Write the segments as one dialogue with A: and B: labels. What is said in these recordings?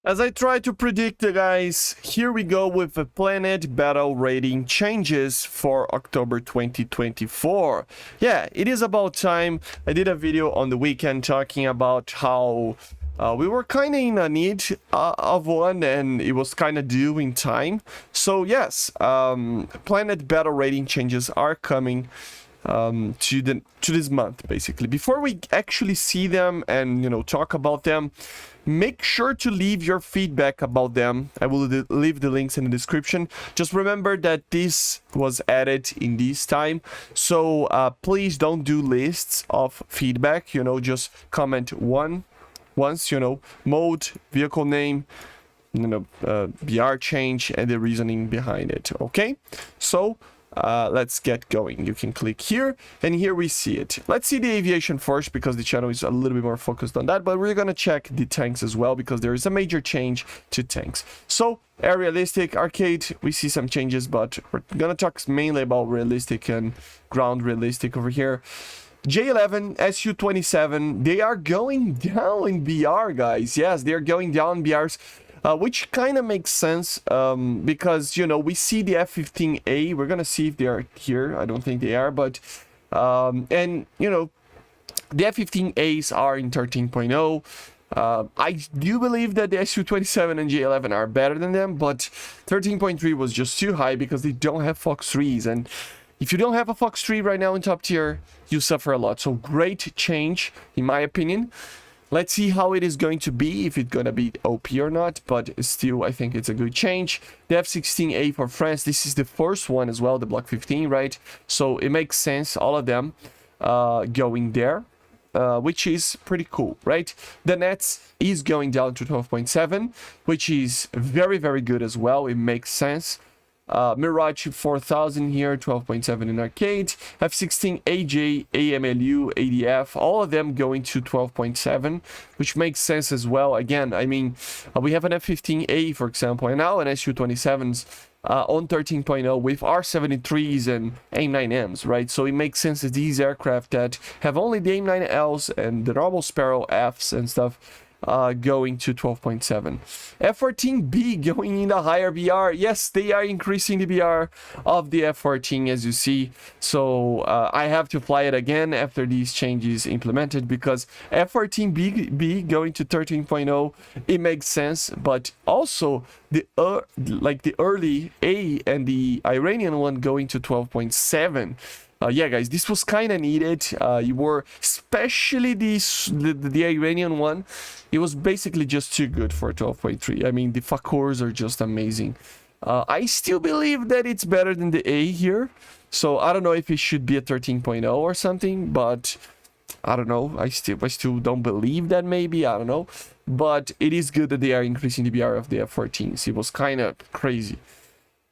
A: As I try to predict, guys, here we go with the planet battle rating changes for October 2024. Yeah, it is about time. I did a video on the weekend talking about how we were kind of in a need of one, and it was kind of due in time. So yes, planet battle rating changes are coming to this month, basically. Before we actually see them and talk about them, make sure to leave your feedback about them. I will leave the links in the description. Just remember that this was added in this time, so please don't do lists of feedback. Just comment once. Mode, vehicle name, BR change, and the reasoning behind it. Okay, so let's get going. You can click here, and here we see it. Let's see the aviation first, because the channel is a little bit more focused on that, but we're gonna check the tanks as well, because there is a major change to tanks. So air realistic, arcade, we see some changes, but we're gonna talk mainly about realistic and ground realistic over here. J11, Su-27, they are going down in BR, guys. Yes, they're going down in BRs. Which kind of makes sense, because, we see the F-15A. We're going to see if they are here. I don't think they are, but, the F-15As are in 13.0. I do believe that the Su-27 and J11 are better than them, but 13.3 was just too high because they don't have Fox 3s. And if you don't have a Fox 3 right now in top tier, you suffer a lot. So great change, in my opinion. Let's see how it is going to be, if it's going to be OP or not, but still, I think it's a good change. The F-16A for France, this is the first one as well, the Block 15, right? So it makes sense, all of them going there, which is pretty cool, right? The Nets is going down to 12.7, which is very, very good as well. It makes sense. Mirage 4000 here, 12.7 in arcade. F-16 AJ, AMLU, ADF, all of them going to 12.7, which makes sense as well. Again, I mean, we have an F-15A, for example, and now an Su-27s on 13.0 with R-73s and AIM-9Ms, right? So it makes sense that these aircraft that have only the AIM-9Ls and the normal Sparrow Fs and stuff going to 12.7. F-14B going in the higher BR. Yes, they are increasing the BR of the F-14, as you see. So I have to fly it again after these changes implemented, because F-14B going to 13.0, it makes sense. But also the early A and the Iranian one going to 12.7. Yeah, guys, this was kind of needed. You were, especially the Iranian one, it was basically just too good for 12.3. I mean, the Fakors are just amazing. I still believe that it's better than the A here. So I don't know if it should be a 13.0 or something, but I don't know. I still don't believe that, maybe. I don't know. But it is good that they are increasing the BR of the F-14s. It was kind of crazy.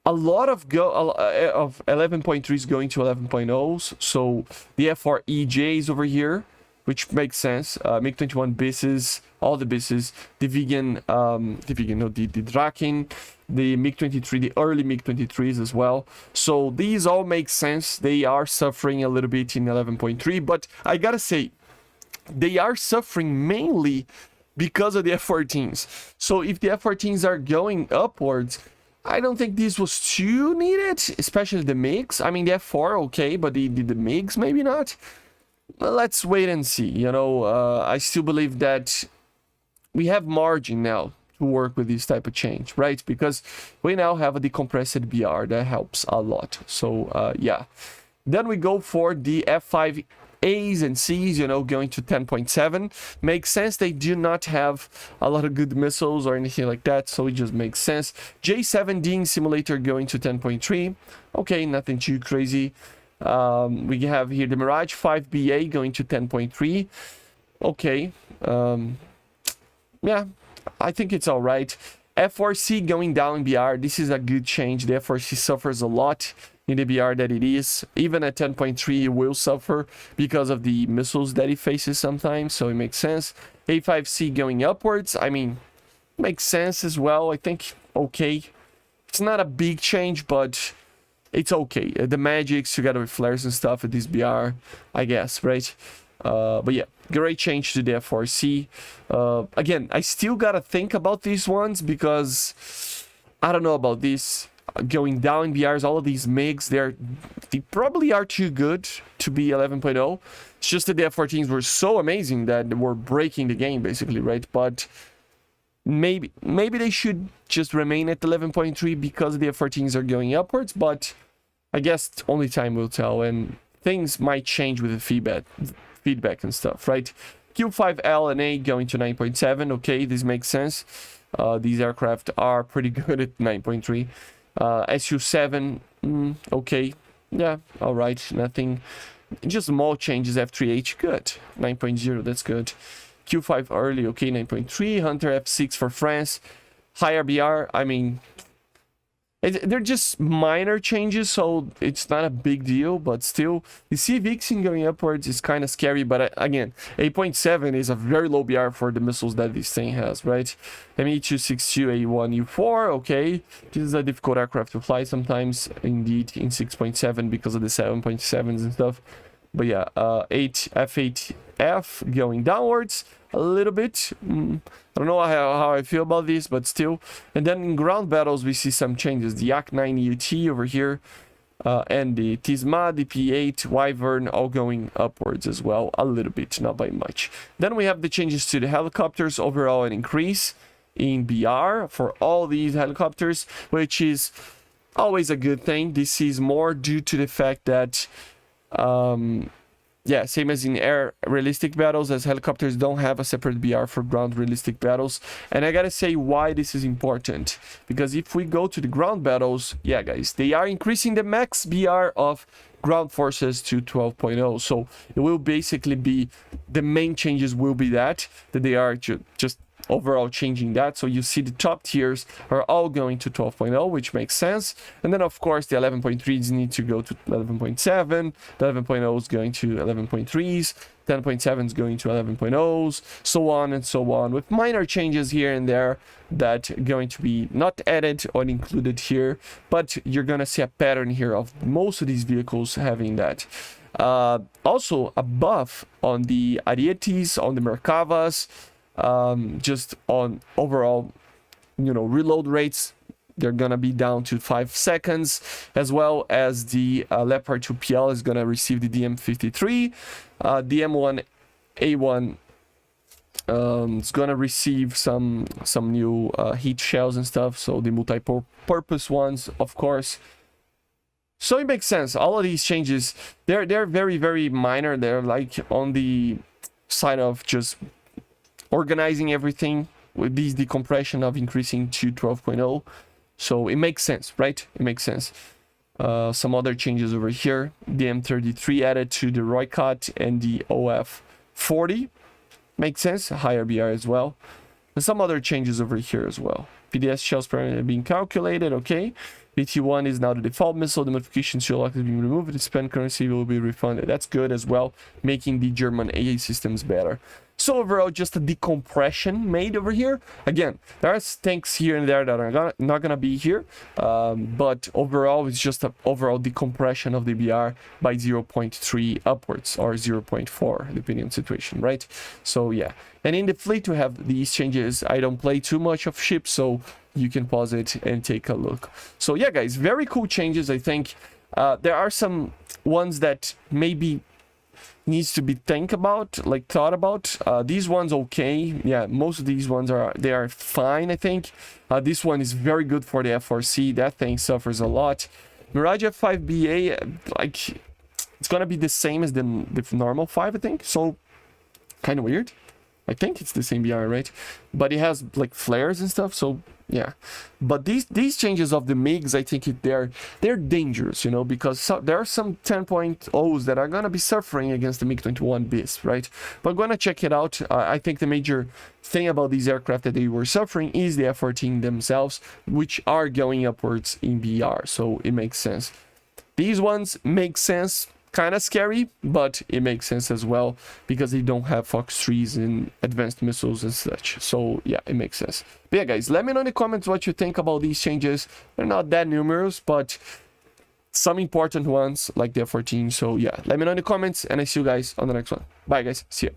A: A lot of 11.3s going to 11.0s, so the F4EJs over here, which makes sense. MiG-21 BISs, all the BISs, the Draken, the MiG-23, the early MiG-23s as well. So these all make sense. They are suffering a little bit in 11.3, but I gotta say, they are suffering mainly because of the F-14s. So if the F-14s are going upwards, I don't think this was too needed, especially the MiGs. I mean, the F4, okay, but the MiGs, maybe not. Well, let's wait and see. I still believe that we have margin now to work with this type of change, right? Because we now have a decompressed BR that helps a lot. So, yeah. Then we go for the F5 A's and C's, going to 10.7. Makes sense. They do not have a lot of good missiles or anything like that, so it just makes sense. J17 simulator going to 10.3. Okay, nothing too crazy. We have here the Mirage 5BA going to 10.3. Okay. Yeah, I think it's all right. F4C going down in BR. This is a good change. The F4C suffers a lot in the BR that it is. Even at 10.3, it will suffer because of the missiles that it faces sometimes, so it makes sense. A5C going upwards, I mean, makes sense as well. I think, okay. It's not a big change, but it's okay. The magics together with flares and stuff at this BR, I guess, right? But yeah, great change to the F-4C. Again, I still gotta think about these ones because I don't know about this. Going down in BRs, all of these MiGs, they probably are too good to be 11.0. It's just that the F-14s were so amazing that we're breaking the game, basically, right? But maybe they should just remain at 11.3 because the F-14s are going upwards, but I guess only time will tell, and things might change with the feedback and stuff, right? Q5L and A going to 9.7. Okay, this makes sense. These aircraft are pretty good at 9.3. Su-7, okay, yeah, all right, nothing, just small changes. F3H, good, 9.0, that's good. Q5 early, okay, 9.3. Hunter F6 for France, higher BR. I mean, they're just minor changes, so it's not a big deal, but still, you see Vixen going upwards is kind of scary, but again, 8.7 is a very low BR for the missiles that this thing has, right? Me262, A1, U4, okay, this is a difficult aircraft to fly sometimes, indeed, in 6.7 because of the 7.7s and stuff, but yeah, F8F going downwards a little bit. I don't know how I feel about this, but still. And then in ground battles, we see some changes. The Yak-9 UT over here, and the Tisma, the P8, Wyvern, all going upwards as well, a little bit, not by much. Then we have the changes to the helicopters, overall an increase in BR for all these helicopters, which is always a good thing. This is more due to the fact that yeah, same as in air realistic battles, as helicopters don't have a separate BR for ground realistic battles. And I gotta say why this is important, because if we go to the ground battles, yeah guys, they are increasing the max BR of ground forces to 12.0. So it will basically be, the main changes will be that they are just overall changing that. So you see the top tiers are all going to 12.0, which makes sense. And then of course the 11.3s need to go to 11.7, the 11.0 is going to 11.3s, 10.7 is going to 11.0s, so on and so on, with minor changes here and there that going to be not added or included here, but you're gonna see a pattern here of most of these vehicles having that. Also a buff on the Arietes, on the Merkavas, just on overall, you know, reload rates, they're gonna be down to 5 seconds, as well as the Leopard 2PL is gonna receive the DM53, the M1A1 is gonna receive some new heat shells and stuff, so the multi-purpose ones, of course. So it makes sense. All of these changes, they're very, very minor. They're like on the side of just organizing everything with these decompression of increasing to 12.0. So it makes sense, right? It makes sense. Some other changes over here. The M33 added to the Roycott and the OF40. Makes sense. A higher BR as well. And some other changes over here as well. PDS shells being calculated, okay. BT1 is now the default missile. The modification shell lock is being removed. The spent currency will be refunded. That's good as well, making the German AA systems better. So overall, just a decompression made over here. Again, there are tanks here and there that are not gonna be here, but overall, it's just an overall decompression of the BR by 0.3 upwards, or 0.4, depending on situation, right? So yeah, and in the fleet we have these changes. I don't play too much of ships, so you can pause it and take a look. So yeah, guys, very cool changes. I think there are some ones that maybe needs to be thought about. These ones, okay, yeah, most of these ones are fine. I think this one is very good for the F4C. That thing suffers a lot. Mirage F5BA, like, it's gonna be the same as the normal 5, I think, so kind of weird. I think it's the same BR, right? But it has like flares and stuff, so yeah. But these changes of the MiGs, I think they're dangerous, you know, because there are some 10.0s that are gonna be suffering against the MiG-21 BIS, right? But I'm gonna check it out. I think the major thing about these aircraft that they were suffering is the F-14 themselves, which are going upwards in BR, so it makes sense. These ones make sense. Kind of scary, but it makes sense as well because they don't have Fox 3s and advanced missiles and such. So yeah, it makes sense. But yeah, guys, let me know in the comments what you think about these changes. They're not that numerous, but some important ones like the F-14. So yeah, let me know in the comments, and I see you guys on the next one. Bye guys, see ya.